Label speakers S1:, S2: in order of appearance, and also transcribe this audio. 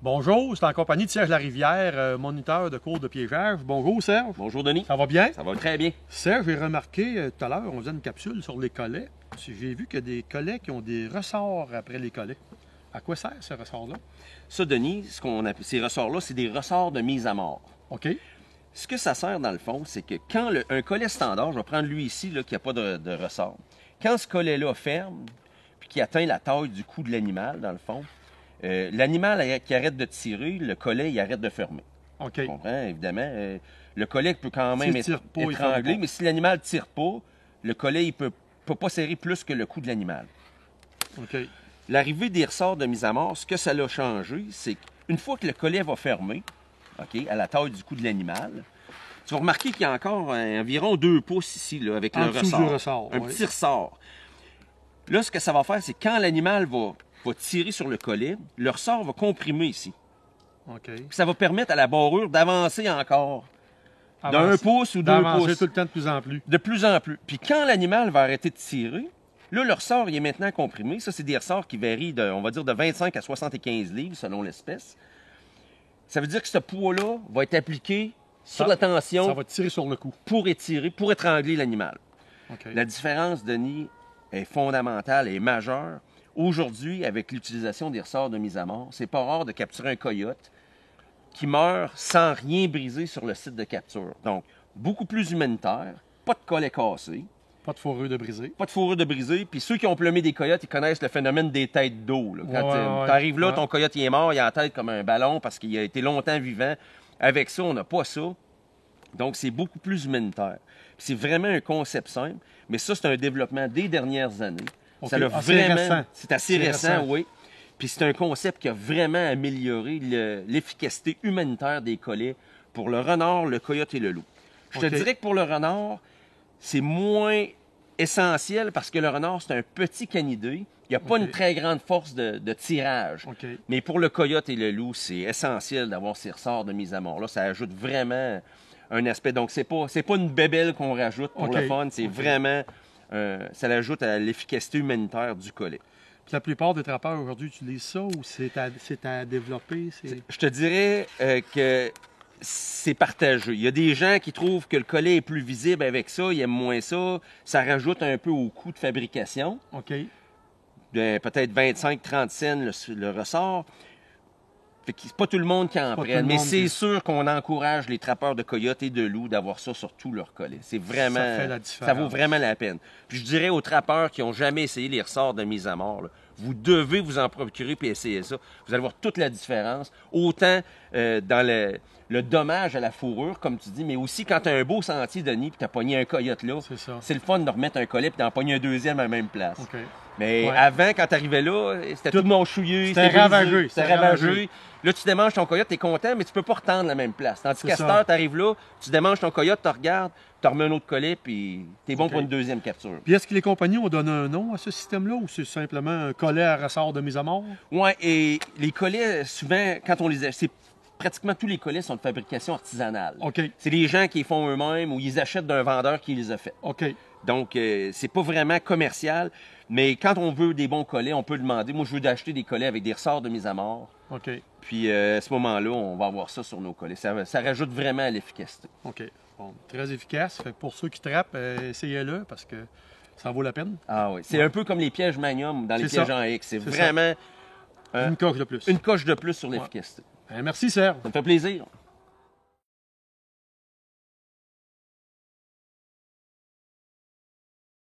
S1: Bonjour, c'est en compagnie de Serge Larivière, moniteur de cours de piégeage. Bonjour Serge.
S2: Bonjour Denis.
S1: Ça va bien?
S2: Ça va très bien.
S1: Serge, j'ai remarqué tout à l'heure, on faisait une capsule sur les collets. J'ai vu qu'il y a des collets qui ont des ressorts après les collets. À quoi sert ce ressort-là?
S2: Ça, Denis, ce qu'on appelle ces ressorts-là, c'est des ressorts de mise à mort.
S1: OK.
S2: Ce que ça sert dans le fond, c'est que quand un collet standard, je vais prendre lui ici, là, qui n'a pas de ressort, quand ce collet-là ferme, puis qui atteint la taille du cou de l'animal, dans le fond, l'animal qui arrête de tirer, le collet, il arrête de fermer.
S1: OK.
S2: Tu comprends, évidemment. Le collet peut quand même être étranglé, mais si l'animal ne tire pas, le collet, il ne peut pas serrer plus que le cou de l'animal.
S1: OK.
S2: L'arrivée des ressorts de mise à mort, ce que ça a changé, c'est qu'une fois que le collet va fermer, OK, à la taille du cou de l'animal, tu vas remarquer qu'il y a encore environ 2 pouces ici, là, avec le ressort. Un petit ressort. Là, ce que ça va faire, c'est quand l'animal va tirer sur le collet, le ressort va comprimer ici.
S1: OK.
S2: Puis ça va permettre à la barrure d'avancer encore. D'un pouce ou 2 pouces.
S1: Tout le temps de plus en plus.
S2: De plus en plus. Puis quand l'animal va arrêter de tirer, là, le ressort, il est maintenant comprimé. Ça, c'est des ressorts qui varient, on va dire, de 25 à 75 livres selon l'espèce. Ça veut dire que ce poids-là va être appliqué sur la tension.
S1: Ça va tirer sur le cou.
S2: Pour étirer, pour étrangler l'animal.
S1: OK.
S2: La différence, Denis, est fondamentale et majeure. Aujourd'hui, avec l'utilisation des ressorts de mise à mort, c'est pas rare de capturer un coyote qui meurt sans rien briser sur le site de capture. Donc, beaucoup plus humanitaire, pas de collet cassé.
S1: Pas de fourrure de brisée.
S2: Pas de fourrure de brisée. Puis ceux qui ont plumé des coyotes, ils connaissent le phénomène des têtes d'eau. Quand tu arrives là, ton coyote il est mort, il a la tête comme un ballon parce qu'il a été longtemps vivant. Avec ça, on n'a pas ça. Donc, c'est beaucoup plus humanitaire. C'est vraiment un concept simple, mais ça, c'est un développement des dernières années.
S1: Okay.
S2: Ça l'a vraiment... C'est assez récent, oui. Puis c'est un concept qui a vraiment amélioré l'efficacité humanitaire des collets pour le renard, le coyote et le loup. Je te dirais que pour le renard, c'est moins essentiel parce que le renard, c'est un petit canidé. Il n'y a pas une très grande force de tirage. Mais pour le coyote et le loup, c'est essentiel d'avoir ces ressorts de mise à mort. Là, ça ajoute vraiment un aspect. Donc, c'est pas une bébelle qu'on rajoute pour le fun. C'est vraiment... ça l'ajoute à l'efficacité humanitaire du collet.
S1: Puis la plupart des trappeurs aujourd'hui utilisent ça ou c'est à développer?
S2: Je te dirais que c'est partagé. Il y a des gens qui trouvent que le collet est plus visible avec ça, ils aiment moins ça. Ça rajoute un peu au coût de fabrication.
S1: OK.
S2: Peut-être 25-30 cents le ressort. C'est pas tout le monde qui en prenne, mais c'est sûr qu'on encourage les trappeurs de coyotes et de loups d'avoir ça sur tous leurs collets. C'est vraiment...
S1: Ça fait la différence.
S2: Ça vaut vraiment la peine. Puis je dirais aux trappeurs qui n'ont jamais essayé les ressorts de mise à mort, là, vous devez vous en procurer et essayer ça. Vous allez voir toute la différence, autant dans le dommage à la fourrure, comme tu dis, mais aussi quand tu as un beau sentier, Denis, puis tu as pogné un coyote là, c'est le fun de remettre un collet et d'en pogner un deuxième à la même place. Mais avant, quand tu arrivais là, c'était tout mouchouillé,
S1: c'était ravagé.
S2: C'était ravagé. Là, tu démanges ton coyote, tu es content, mais tu peux pas retendre la même place. Tandis qu'à cette heure, tu arrives là, tu démanges ton coyote, tu regardes, tu remets un autre collet, puis tu es bon pour une deuxième capture.
S1: Puis est-ce que les compagnies ont donné un nom à ce système-là ou c'est simplement un collet à ressort de mise à mort?
S2: Oui, et les collets, souvent, quand on les achète, pratiquement tous les collets sont de fabrication artisanale. C'est les gens qui les font eux-mêmes ou ils achètent d'un vendeur qui les a fait. Donc, c'est pas vraiment commercial, mais quand on veut des bons collets, on peut demander. Moi, je veux acheter des collets avec des ressorts de mise à mort. Puis, à ce moment-là, on va avoir ça sur nos collets. Ça rajoute vraiment à l'efficacité.
S1: Bon, très efficace. Fait pour ceux qui trappent, essayez-le parce que ça vaut la peine.
S2: Ah oui. C'est un peu comme les pièges Magnum dans les pièges en X. C'est vraiment...
S1: une coche de plus.
S2: Une coche de plus sur l'efficacité.
S1: Merci, Serge.
S2: Ça me fait plaisir.